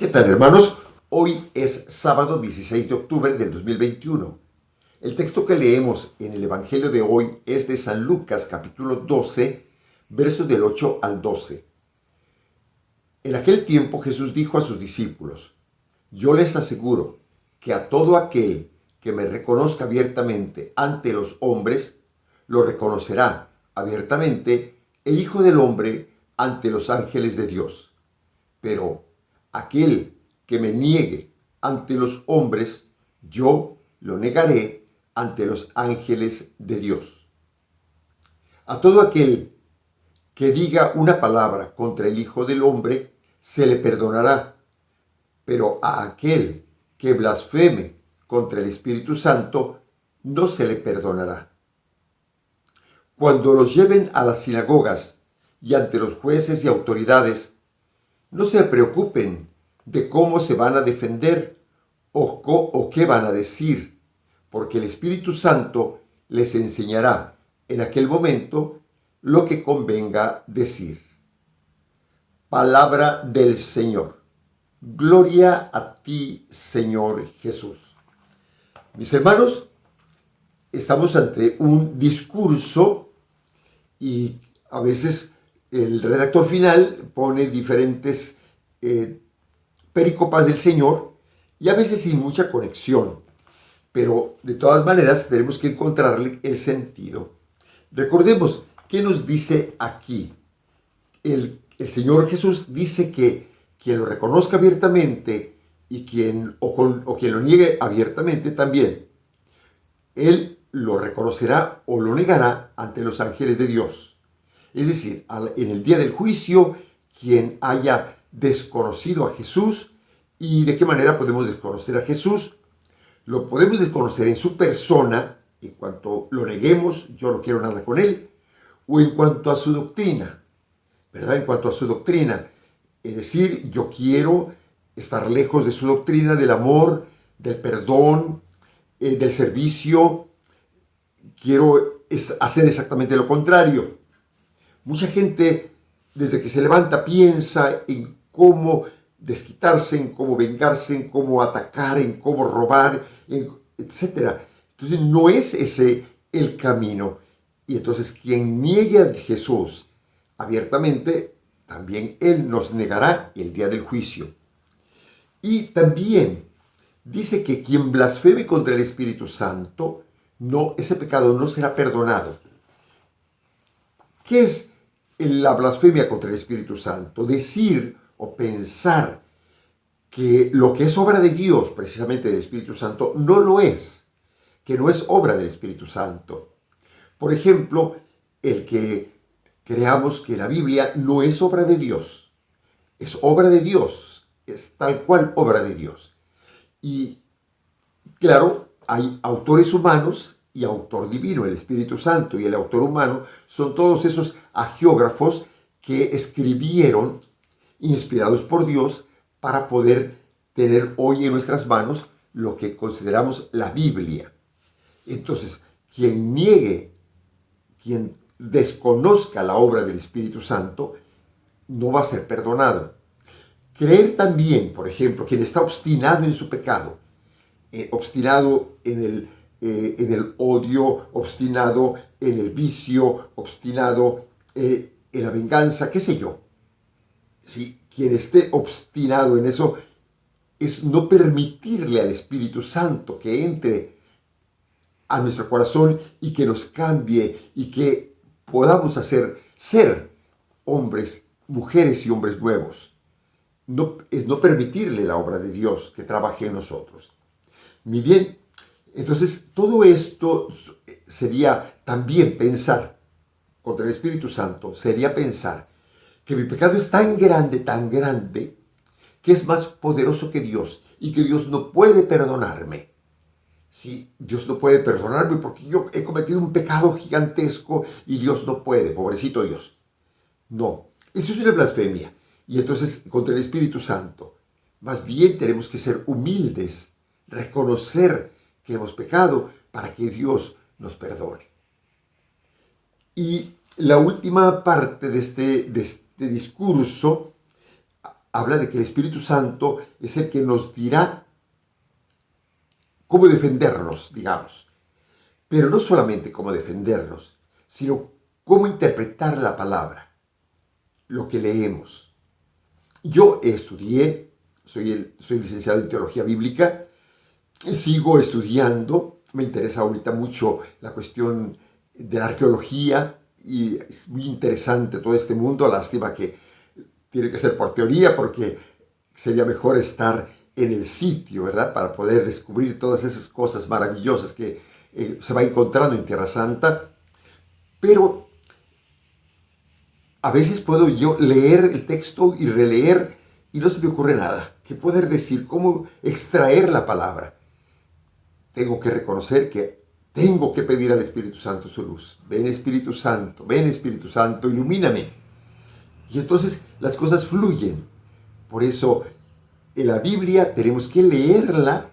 ¿Qué tal, hermanos? Hoy es sábado 16 de octubre del 2021. El texto que leemos en el Evangelio de hoy es de San Lucas capítulo 12, versos del 8 al 12. En aquel tiempo Jesús dijo a sus discípulos: Yo les aseguro que a todo aquel que me reconozca abiertamente ante los hombres, lo reconocerá abiertamente el Hijo del Hombre ante los ángeles de Dios. Pero aquel que me niegue ante los hombres, yo lo negaré ante los ángeles de Dios. A todo aquel que diga una palabra contra el Hijo del Hombre, se le perdonará, pero a aquel que blasfeme contra el Espíritu Santo, no se le perdonará. Cuando los lleven a las sinagogas y ante los jueces y autoridades, no se preocupen de cómo se van a defender o qué van a decir, porque el Espíritu Santo les enseñará en aquel momento lo que convenga decir. Palabra del Señor. Gloria a ti, Señor Jesús. Mis hermanos, estamos ante un discurso y a veces el redactor final pone diferentes pericopas del Señor y a veces sin mucha conexión, pero de todas maneras tenemos que encontrarle el sentido. Recordemos qué nos dice aquí. El Señor Jesús dice que quien lo reconozca abiertamente y quien lo niegue abiertamente también, Él lo reconocerá o lo negará ante los ángeles de Dios. Es decir, en el día del juicio, quien haya desconocido a Jesús. ¿Y de qué manera podemos desconocer a Jesús? Lo podemos desconocer en su persona, en cuanto lo neguemos, yo no quiero nada con Él, o en cuanto a su doctrina, ¿verdad? En cuanto a su doctrina. Es decir, yo quiero estar lejos de su doctrina, del amor, del perdón, del servicio. Quiero hacer exactamente lo contrario. Mucha gente, desde que se levanta, piensa en cómo desquitarse, en cómo vengarse, en cómo atacar, en cómo robar, etc. Entonces no es ese el camino. Y entonces quien niegue a Jesús abiertamente, también Él nos negará el día del juicio. Y también dice que quien blasfeme contra el Espíritu Santo, ese pecado no será perdonado. ¿Qué es la blasfemia contra el Espíritu Santo? Decir o pensar que lo que es obra de Dios, precisamente del Espíritu Santo, no lo es, que no es obra del Espíritu Santo. Por ejemplo, el que creamos que la Biblia no es obra de Dios, es obra de Dios, es tal cual obra de Dios. Y claro, hay autores humanos y autor divino, el Espíritu Santo y el autor humano son todos esos agiógrafos que escribieron, inspirados por Dios, para poder tener hoy en nuestras manos lo que consideramos la Biblia. Entonces, quien niegue, quien desconozca la obra del Espíritu Santo, no va a ser perdonado. Creer también, por ejemplo, quien está obstinado en su pecado, obstinado en el odio, obstinado en el vicio, obstinado en la venganza, qué sé yo. Si quien esté obstinado en eso es no permitirle al Espíritu Santo que entre a nuestro corazón y que nos cambie y que podamos ser hombres, mujeres y hombres nuevos. Es no permitirle la obra de Dios que trabaje en nosotros. Muy bien, entonces todo esto sería también pensar contra el Espíritu Santo, sería pensar que mi pecado es tan grande, que es más poderoso que Dios y que Dios no puede perdonarme. Sí, Dios no puede perdonarme porque yo he cometido un pecado gigantesco y Dios no puede, pobrecito Dios. No, eso es una blasfemia. Y entonces contra el Espíritu Santo, más bien tenemos que ser humildes, reconocer que hemos pecado para que Dios nos perdone. Y la última parte de este discurso habla de que el Espíritu Santo es el que nos dirá cómo defendernos, digamos. Pero no solamente cómo defendernos, sino cómo interpretar la palabra, lo que leemos. Yo estudié, soy licenciado en teología bíblica, sigo estudiando, me interesa ahorita mucho la cuestión de la arqueología y es muy interesante todo este mundo, lástima que tiene que ser por teoría porque sería mejor estar en el sitio, ¿verdad? Para poder descubrir todas esas cosas maravillosas que se va encontrando en Tierra Santa, pero a veces puedo yo leer el texto y releer y no se me ocurre nada. ¿Qué poder decir? ¿Cómo extraer la palabra? Tengo que reconocer que tengo que pedir al Espíritu Santo su luz. Ven Espíritu Santo, ilumíname. Y entonces las cosas fluyen. Por eso en la Biblia tenemos que leerla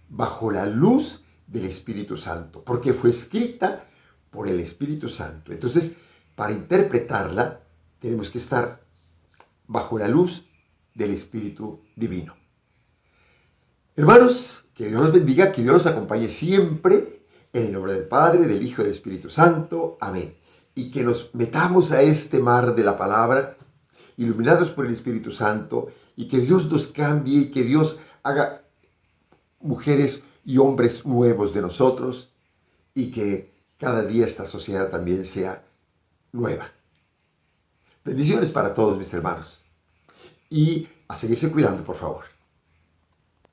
bajo la luz del Espíritu Santo, porque fue escrita por el Espíritu Santo. Entonces, para interpretarla, tenemos que estar bajo la luz del Espíritu Divino. Hermanos, que Dios los bendiga, que Dios los acompañe siempre, en el nombre del Padre, del Hijo y del Espíritu Santo. Amén. Y que nos metamos a este mar de la palabra, iluminados por el Espíritu Santo, y que Dios nos cambie y que Dios haga mujeres y hombres nuevos de nosotros, y que cada día esta sociedad también sea nueva. Bendiciones para todos mis hermanos. Y a seguirse cuidando, por favor.